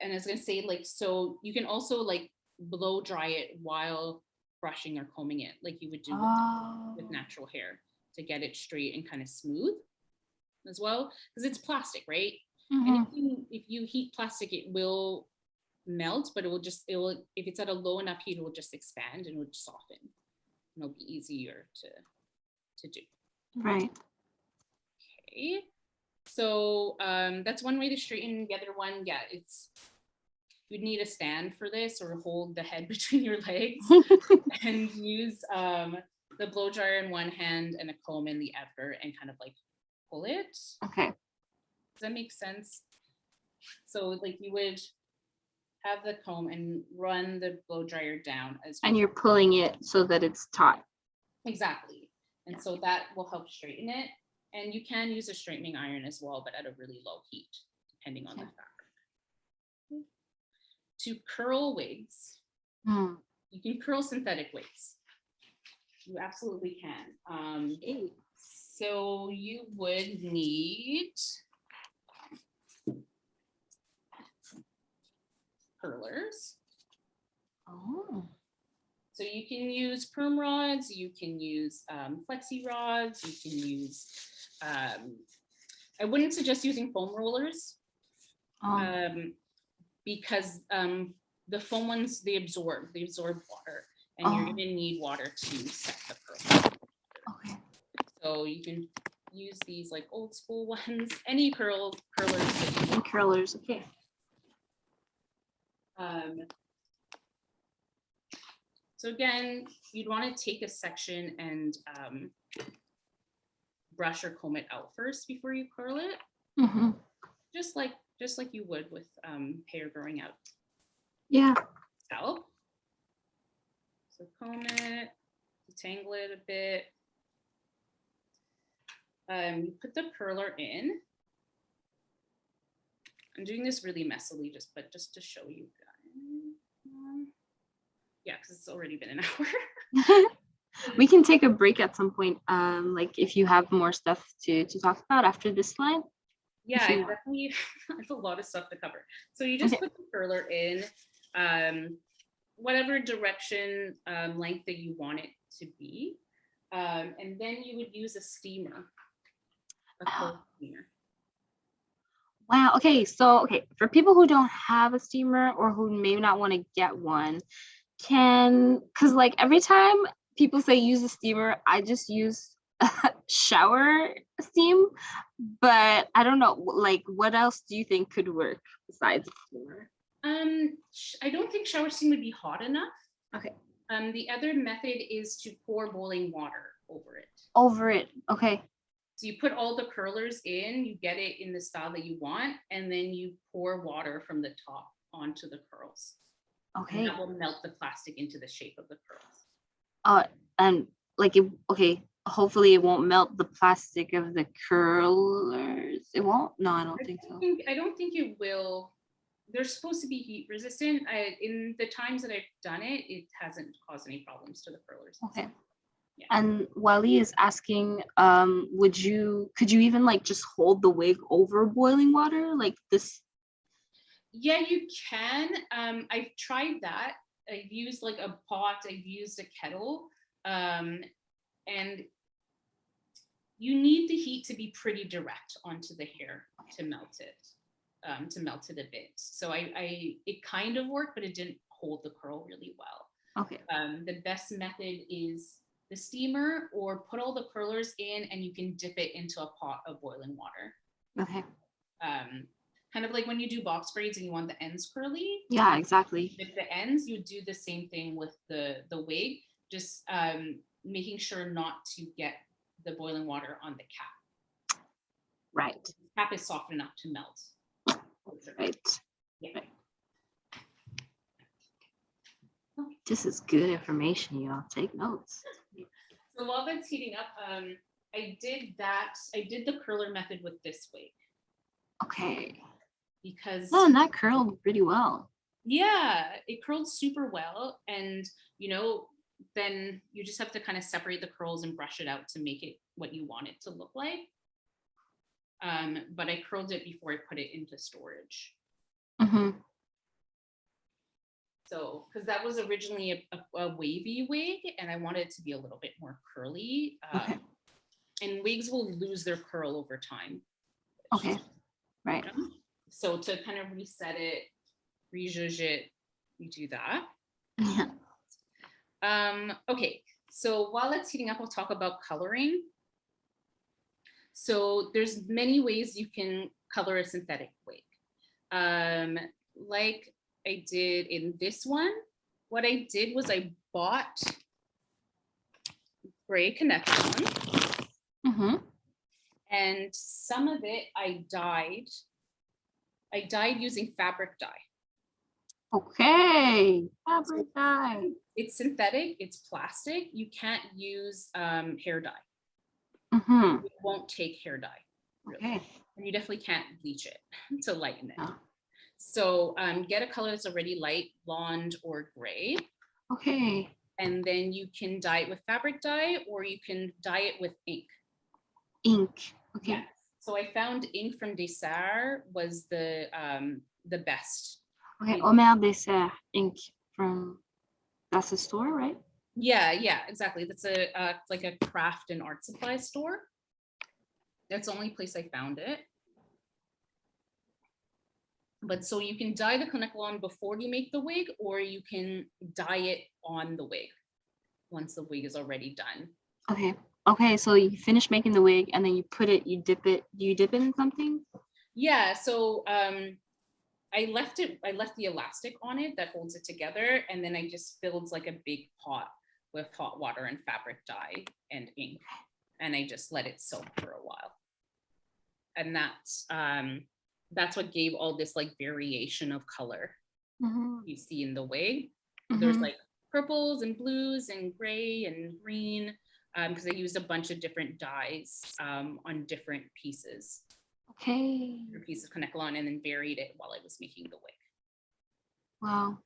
I was gonna say, like, so you can also like blow dry it while brushing or combing it, like you would do with natural hair, to get it straight and kind of smooth as well, because it's plastic, right? And if you heat plastic, it will melt, but it will if it's at a low enough heat, it will just expand and it will soften. And it'll be easier to do. Right. Okay. So that's one way to straighten. The other one, yeah, you'd need a stand for this, or hold the head between your legs and use the blow dryer in one hand and a comb in the other, and kind of like pull it. Okay. Does that make sense? So like you would have the comb and run the blow dryer down and you're pulling it so that it's taut. Exactly. And so that will help straighten it. And you can use a straightening iron as well, but at a really low heat, depending on the fabric. To curl wigs, you can curl synthetic wigs. You absolutely can. So you would need curlers. So you can use perm rods, you can use flexi rods, you can use, I wouldn't suggest using foam rollers because the foam ones, they absorb water, and you're gonna need water to set the curl. Okay. So you can use these like old school ones, any curlers. Curlers, okay. So again, you'd want to take a section and brush or comb it out first before you curl it. Just like you would with hair growing out. Yeah. Scalp. So comb it, detangle it a bit. You put the curler in. I'm doing this really messily, just to show you guys. Yeah, because it's already been an hour. We can take a break at some point, like if you have more stuff to talk about after this slide. Yeah, I definitely have a lot of stuff to cover. So you just put the curler in, whatever direction, length that you want it to be. And then you would use a steamer. a curl steamer. Wow. Okay. So, okay, for people who don't have a steamer or who may not want to get one, because like every time people say use a steamer, I just use shower steam, but I don't know, like what else do you think could work besides a steamer? I don't think shower steam would be hot enough. Okay. The other method is to pour boiling water over it. Over it. Okay. So you put all the curlers in, you get it in the style that you want, and then you pour water from the top onto the curls. Okay. And that will melt the plastic into the shape of the curls. And like it, okay, hopefully it won't melt the plastic of the curlers. It won't? No, I don't think so. I don't think it will. They're supposed to be heat resistant. In the times that I've done it, it hasn't caused any problems to the curlers. Okay. Yeah. And Wally is asking, could you even like just hold the wig over boiling water like this? Yeah, you can. I've tried that. I've used like a pot, I've used a kettle, and you need the heat to be pretty direct onto the hair to melt it a bit. So it kind of worked, but it didn't hold the curl really well. Okay. The best method is the steamer, or put all the curlers in and you can dip it into a pot of boiling water. Okay. Kind of like when you do box braids and you want the ends curly. Yeah, exactly. With the ends, you do the same thing with the wig, just making sure not to get the boiling water on the cap. Right. The cap is soft enough to melt. Right. Yeah. Right. This is good information, y'all. Take notes. So while that's heating up, I did the curler method with this wig. Okay. Because and that curled pretty well. Yeah, it curled super well. And, then you just have to kind of separate the curls and brush it out to make it what you want it to look like. But I curled it before I put it into storage. Mm-hmm. So, because that was originally a wavy wig, and I wanted it to be a little bit more curly. Okay. And wigs will lose their curl over time. Okay. Right. So to kind of reset it, rejudge it, you do that. Yeah. Okay, so while it's heating up, we'll talk about coloring. So there's many ways you can color a synthetic wig. Like I did in this one, what I did was I bought gray connection. Mm-hmm. And some of it I dyed using fabric dye. Okay. Fabric dye. It's synthetic, it's plastic. You can't use hair dye. Mm-hmm. It won't take hair dye. Really. Okay. And you definitely can't bleach it to lighten it. No. So get a color that's already light, blonde or gray. Okay. And then you can dye it with fabric dye, or you can dye it with ink. Ink. Okay. Yes. So I found ink from Desart was the best. Okay. Omer Dessert ink from, that's a store, right? Yeah, exactly. That's like a craft and art supply store. That's the only place I found it. But so you can dye the Kanekalon before you make the wig, or you can dye it on the wig once the wig is already done. Okay. Okay, so you finish making the wig and then you put it, you dip it, do you dip it in something? Yeah, so I left the elastic on it that holds it together, and then I just filled like a big pot with hot water and fabric dye and ink, and I just let it soak for a while. And that's what gave all this like variation of color you see in the wig. There's like purples and blues and gray and green, because I used a bunch of different dyes on different pieces. Okay. Different pieces of Kanekalon, and then varied it while I was making the wig. Wow.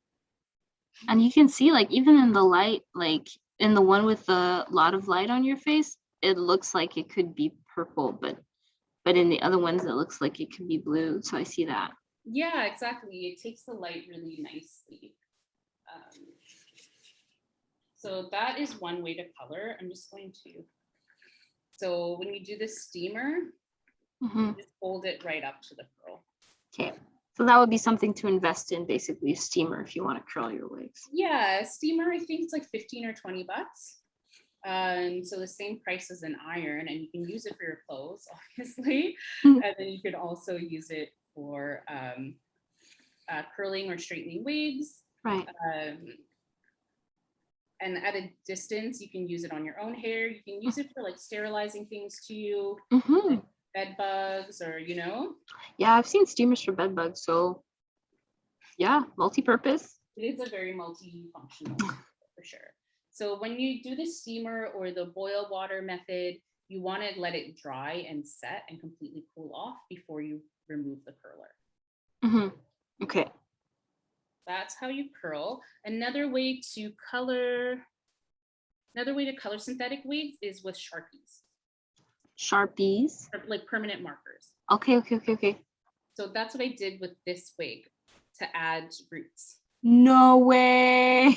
And you can see like even in the light, like in the one with a lot of light on your face, it looks like it could be purple, but in the other ones, it looks like it could be blue. So I see that. Yeah, exactly. It takes the light really nicely. So that is one way to color. I'm just going to. So when you do the steamer, Just hold it right up to the curl. Okay. So that would be something to invest in, basically a steamer if you want to curl your wigs. Yeah, steamer, I think it's like 15 or 20 bucks. So the same price as an iron, and you can use it for your clothes, obviously. And then you could also use it for curling or straightening wigs. Right. And at a distance, you can use it on your own hair. You can use it for like sterilizing things too, like bed bugs or, you know. Yeah, I've seen steamers for bed bugs. So yeah, multi-purpose. It is a very multifunctional for sure. So when you do the steamer or the boil water method, you want to let it dry and set and completely cool off before you remove the curler. Okay. That's how you curl. Another way to color synthetic wigs is with Sharpies. Sharpies? Like permanent markers. Okay. So that's what I did with this wig to add roots. No way.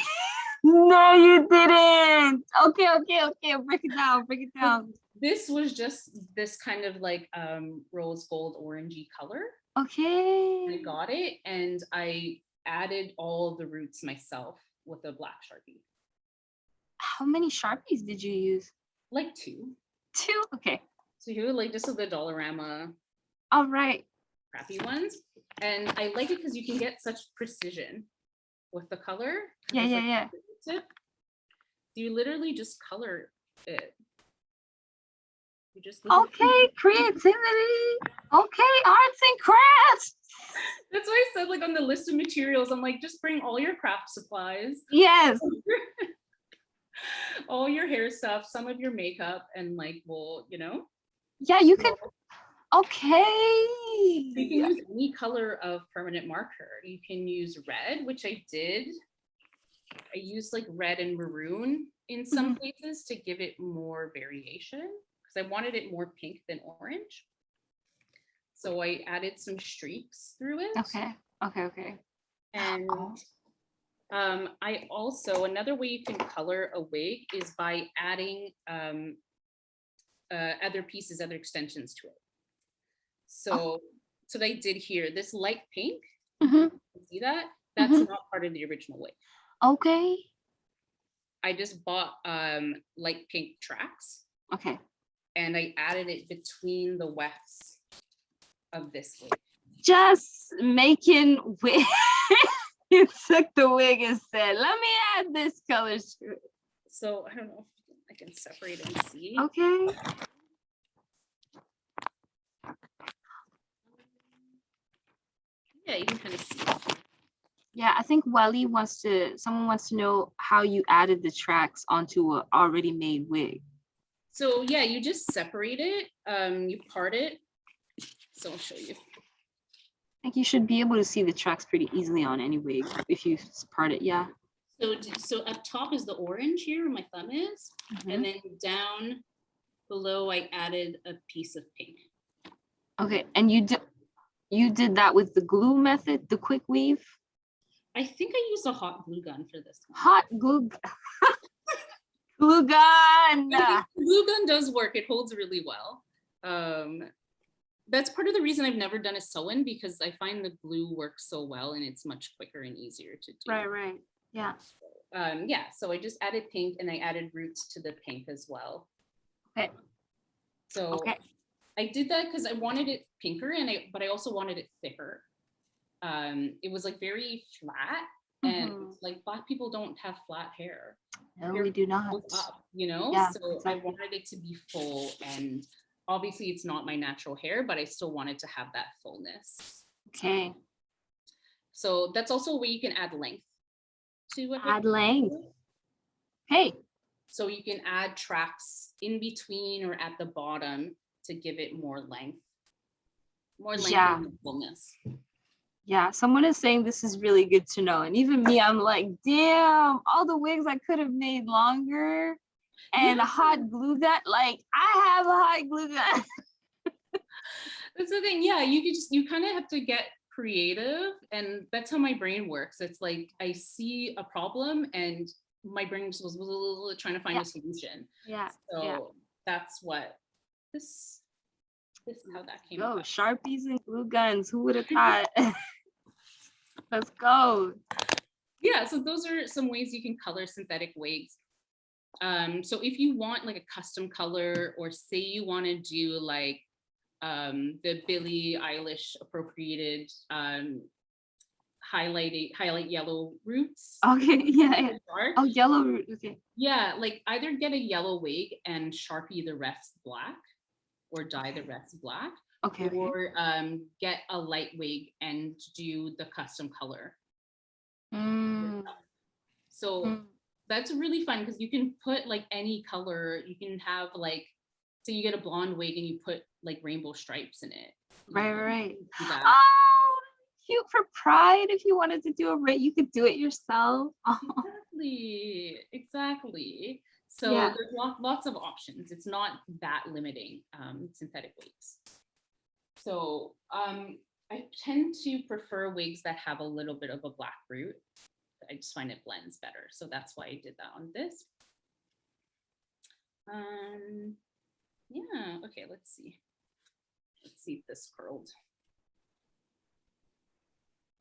No, you didn't. Okay. Break it down. This was just this kind of like rose gold orangey color. Okay. I got it and I added all the roots myself with a black Sharpie. How many Sharpies did you use? Like two. Two? Okay. So here, like just the Dollarama. All right. Crappy ones. And I like it because you can get such precision with the color. Yeah. You literally just color it. You just creativity. Okay, arts and crafts. That's why I said, like, on the list of materials, I'm like, just bring all your craft supplies. Yes. All your hair stuff, some of your makeup, and like, well, you know. Yeah, you could. Okay. You can use any color of permanent marker. You can use red, which I did. I used like red and maroon in some places to give it more variation because I wanted it more pink than orange. So I added some streaks through it. Okay. And I also, another way you can color a wig is by adding other pieces, other extensions to it. So what I did here, this light pink, you see that? That's not part of the original wig. Okay. I just bought light pink tracks. Okay. And I added it between the wefts of this wig. Just making wig. You took the wig and said, let me add this color to it. So I don't know if I can separate and see. Okay. Yeah, you can kind of see it. Yeah, I think someone wants to know how you added the tracks onto an already made wig. So yeah, you just separate it, you part it. So I'll show you. I think you should be able to see the tracks pretty easily on any wig if you part it, yeah. So up top is the orange here where my thumb is, and then down below I added a piece of pink. Okay, and you did that with the glue method, the quick weave? I think I used a hot glue gun for this one. Hot glue glue gun. Glue gun does work. It holds really well. That's part of the reason I've never done a sew-in because I find the glue works so well and it's much quicker and easier to do. Right. Yeah. Yeah, so I just added pink and I added roots to the pink as well. Okay. So I did that because I wanted it pinker but I also wanted it thicker. It was like very flat and like Black people don't have flat hair. No, we do not. Up, you know? Yeah, so exactly. I wanted it to be full and obviously it's not my natural hair, but I still wanted to have that fullness. Okay. So that's also a way you can add length to it. Add length. Hey. So you can add tracks in between or at the bottom to give it more length. More length and fullness. Yeah, someone is saying this is really good to know. And even me, I'm like, damn, all the wigs I could have made longer. And a hot glue gun, like I have a hot glue gun. That's the thing. Yeah, you kind of have to get creative, and that's how my brain works. It's like I see a problem, and my brain was trying to find a solution. Yeah. So that's what this. This is how that came Go, about. Sharpies and glue guns. Who would have thought? Let's go. Yeah, so those are some ways you can color synthetic wigs. So if you want like a custom color, or say you want to do like the Billie Eilish appropriated highlight yellow roots. Okay, yeah. Dark. Oh, yellow root. Okay. Yeah, like either get a yellow wig and Sharpie the rest black, or dye the rest black, Okay. or get a light wig and do the custom color. So that's really fun because you can put like any color. You can have like, so you get a blonde wig and you put like rainbow stripes in it. Right. Oh, cute for Pride. If you wanted to do a ring, you could do it yourself. Exactly. So yeah, there's lots of options. It's not that limiting, synthetic wigs. So I tend to prefer wigs that have a little bit of a black root. I just find it blends better. So that's why I did that on this. Yeah, okay, let's see. Let's see if this curled.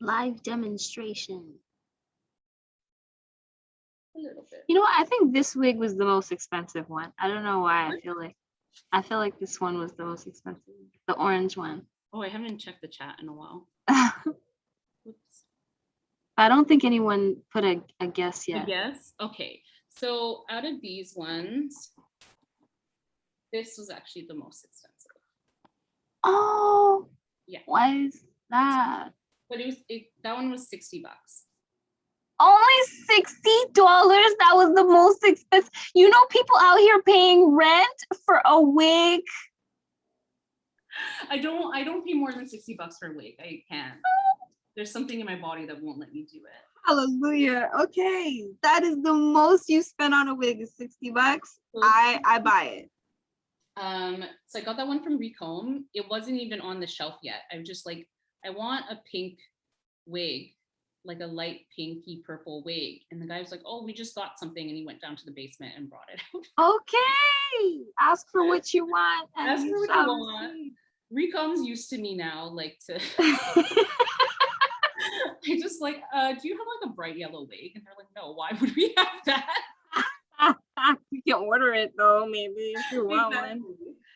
Live demonstration. A little bit. You know what? I think this wig was the most expensive one. I don't know why. I feel like this one was the most expensive. The orange one. Oh, I haven't checked the chat in a while. Oops. I don't think anyone put a guess yet. A guess? Okay. So out of these ones, this was actually the most expensive. Oh. Yeah. Why is that? But that one was $60. Only $60? That was the most expensive. You know, people out here paying rent for a wig. I don't pay more than $60 for a wig. I can't. There's something in my body that won't let me do it. Hallelujah. Okay. That is the most you spend on a wig is $60. I buy it. So I got that one from Recomb. It wasn't even on the shelf yet. I'm just like, I want a pink wig, like a light pinky purple wig. And the guy was like, oh, we just got something. And he went down to the basement and brought it out. Okay. Ask for what you want. Ask for what you want. Recomb's used to me now, like to I just like, do you have like a bright yellow wig? And they're like, no, why would we have that? You can order it though, maybe if you want one.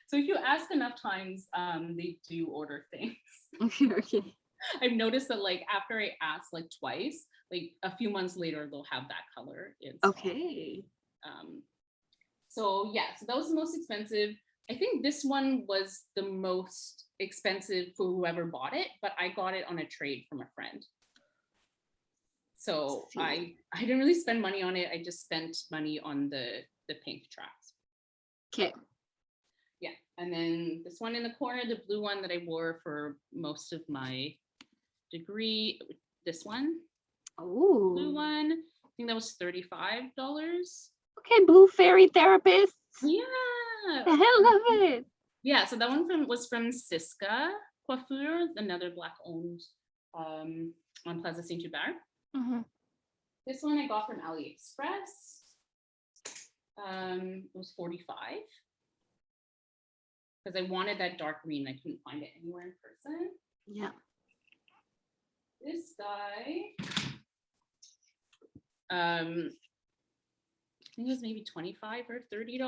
So if you ask enough times, they do order things. Okay. I've noticed that like after I ask like twice, like a few months later, they'll have that color. Okay. So yeah, so that was the most expensive. I think this one was the most expensive for whoever bought it, but I got it on a trade from a friend. So I didn't really spend money on it. I just spent money on the pink tracks. Okay. Yeah, and then this one in the corner, the blue one that I wore for most of my degree, this one. Oh. Blue one, I think that was $35. Okay, Blue Fairy Therapist. Yeah. I love it. Yeah, so that one was from Siska Coiffure, another Black owned on Plaza Saint Hubert. Mm-hmm. This one I got from AliExpress. It was $45 because I wanted that dark green. I couldn't find it anywhere in person. Yeah. This guy, I think it was maybe $25 or $30.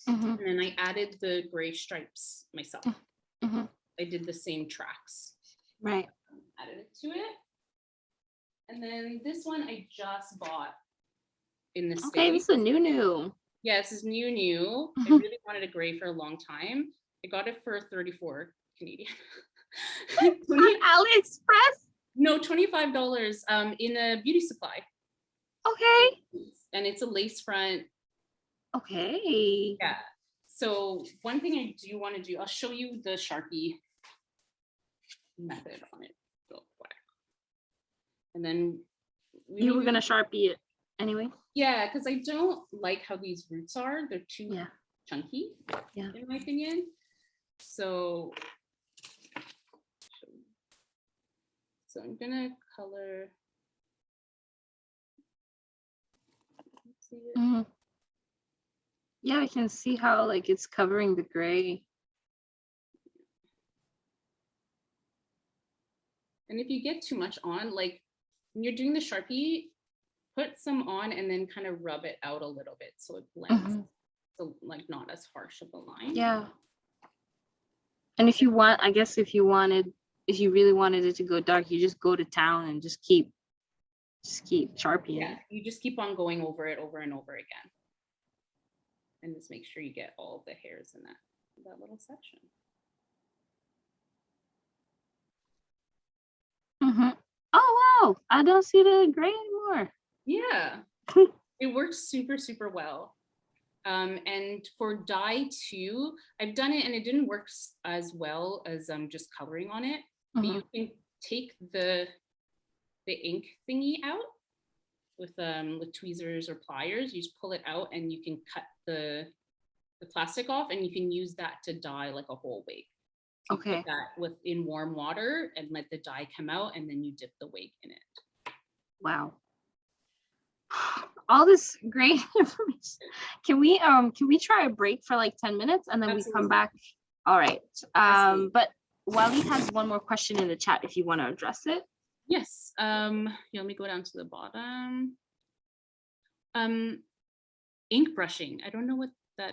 Mm-hmm. And then I added the gray stripes myself. Mm-hmm. I did the same tracks. Right. Added it to it. And then this one I just bought in the States. Okay, this is a new. Yeah, this is new. Mm-hmm. I really wanted a gray for a long time. I got it for 34 Canadian. On AliExpress? No, $25 in a beauty supply. Okay. And it's a lace front. Okay. Yeah. So one thing I do want to do, I'll show you the Sharpie method on it real quick. And then you were gonna Sharpie it anyway? Yeah, because I don't like how these roots are. They're too chunky, in my opinion. So I'm gonna color. See it. Mm-hmm. Yeah, I can see how like it's covering the gray. And if you get too much on, like when you're doing the Sharpie, put some on and then kind of rub it out a little bit so it blends. So like not as harsh of a line. Yeah. And if you want, I guess if you really wanted it to go dark, you just go to town and just keep sharpieing. Yeah, you just keep on going over it over and over again. And just make sure you get all the hairs in that little section. Oh wow, I don't see the gray anymore. Yeah, it works super, super well. And for dye too, I've done it and it didn't work as well as just coloring on it. But you can take the ink thingy out with tweezers or pliers. You just pull it out and you can cut the plastic off, and you can use that to dye like a whole wig. So you put that in warm water and let the dye come out, and then you dip the wig in it. Wow. All this great information. Can we try a break for like 10 minutes and then we come back? All right. But Wally has one more question in the chat if you want to address it. Yes. Let me go down to the bottom. Ink brushing. I don't know what